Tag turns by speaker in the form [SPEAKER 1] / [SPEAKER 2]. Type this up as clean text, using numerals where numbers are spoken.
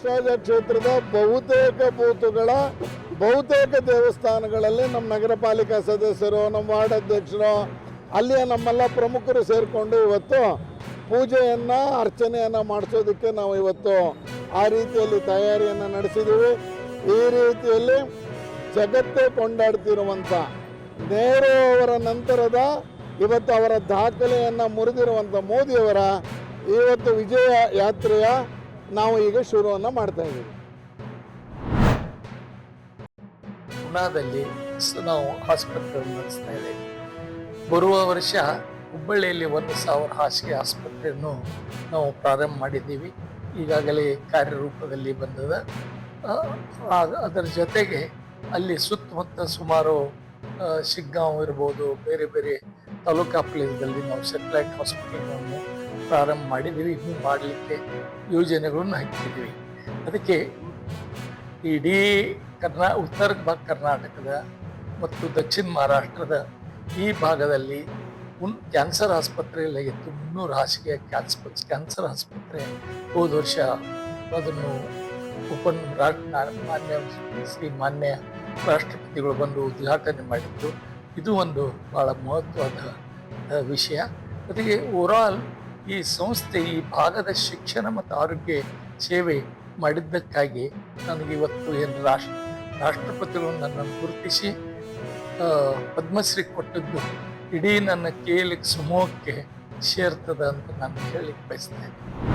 [SPEAKER 1] ಕೃಷ್ಣರಾಜ ಕ್ಷೇತ್ರದ ಬಹುತೇಕ ಬೂತುಗಳ ಬಹುತೇಕ ದೇವಸ್ಥಾನಗಳಲ್ಲಿ ನಮ್ಮ ನಗರ ಪಾಲಿಕಾ ಸದಸ್ಯರು, ನಮ್ಮ ವಾರ್ಡ್ ಅಧ್ಯಕ್ಷರು, ಅಲ್ಲಿಯ ನಮ್ಮೆಲ್ಲ ಪ್ರಮುಖರು ಸೇರಿಕೊಂಡು ಇವತ್ತು ಪೂಜೆಯನ್ನು ಅರ್ಚನೆಯನ್ನು ಮಾಡಿಸೋದಕ್ಕೆ ನಾವು ಇವತ್ತು ಆ ರೀತಿಯಲ್ಲಿ ತಯಾರಿಯನ್ನು ನಡೆಸಿದ್ದೀವಿ. ಈ ರೀತಿಯಲ್ಲಿ ಜಗತ್ತೇ ಕೊಂಡಾಡ್ತಿರುವಂಥ ನೆಹರು ಅವರ ನಂತರದ ಇವತ್ತು ಅವರ ದಾಖಲೆಯನ್ನು ಮುರಿದಿರುವಂಥ ಮೋದಿಯವರ ಇವತ್ತು ವಿಜಯ ಯಾತ್ರೆಯ ನಾವು ಈಗ ಶುರುವನ್ನು ಮಾಡ್ತಾ ಇದ್ದೀವಿ.
[SPEAKER 2] ಪುಣಾದಲ್ಲಿ ನಾವು ಆಸ್ಪತ್ರೆಯನ್ನು ನಡೆಸ್ತಾ ಇದ್ದೇವೆ. ಬರುವ ವರ್ಷ ಹುಬ್ಬಳ್ಳಿಯಲ್ಲಿ 1,000 ಹಾಸಿಗೆ ಆಸ್ಪತ್ರೆಯನ್ನು ನಾವು ಪ್ರಾರಂಭ ಮಾಡಿದ್ದೀವಿ. ಈಗಾಗಲೇ ಕಾರ್ಯರೂಪದಲ್ಲಿ ಬಂದದ. ಅದರ ಜೊತೆಗೆ ಅಲ್ಲಿ ಸುತ್ತಮುತ್ತ ಸುಮಾರು ಶಿಗ್ಗಾಂವ್ ಇರ್ಬೋದು, ಬೇರೆ ಬೇರೆ ತಾಲೂಕಾ ಪ್ಲೇಸ್ದಲ್ಲಿ ನಾವು ಸೆಟಲೈಟ್ ಹಾಸ್ಪಿಟಲ್ಗಳನ್ನು ಪ್ರಾರಂಭ ಮಾಡಿದ್ದೀವಿ. ಇನ್ನೂ ಮಾಡಲಿಕ್ಕೆ ಯೋಜನೆಗಳನ್ನು ಹಾಕಿದ್ದೀವಿ. ಅದಕ್ಕೆ ಇಡೀ ಉತ್ತರ ಕರ್ನಾಟಕದ ಮತ್ತು ದಕ್ಷಿಣ ಮಹಾರಾಷ್ಟ್ರದ ಈ ಭಾಗದಲ್ಲಿ ಕ್ಯಾನ್ಸರ್ ಆಸ್ಪತ್ರೆಯಲ್ಲಿ 300 ಹಾಸಿಗೆ ಕ್ಯಾನ್ಸರ್ ಆಸ್ಪತ್ರೆ ಹೋದ ವರ್ಷ ಅದನ್ನು ಮಾನ್ಯ ರಾಷ್ಟ್ರಪತಿಗಳು ಬಂದು ಉದ್ಘಾಟನೆ ಮಾಡಿದ್ದು. ಇದು ಒಂದು ಭಾಳ ಮಹತ್ವದ ವಿಷಯ. ಅದಕ್ಕೆ ಓವರಾಲ್ ಈ ಸಂಸ್ಥೆ ಈ ಭಾಗದ ಶಿಕ್ಷಣ ಮತ್ತು ಆರೋಗ್ಯ ಸೇವೆ ಮಾಡಿದ್ದಕ್ಕಾಗಿ ನನಗೆ ಇವತ್ತು ಏನು ರಾಷ್ಟ್ರಪತಿಗಳು ನನ್ನನ್ನು ಗುರುತಿಸಿ ಪದ್ಮಶ್ರೀ ಕೊಟ್ಟದ್ದು ಇಡೀ ನನ್ನ ಕೇಳಿಗೆ ಸಮೂಹಕ್ಕೆ ಸೇರ್ತದ ಅಂತ ನಾನು ಹೇಳಲಿಕ್ಕೆ ಬಯಸ್ತೇನೆ.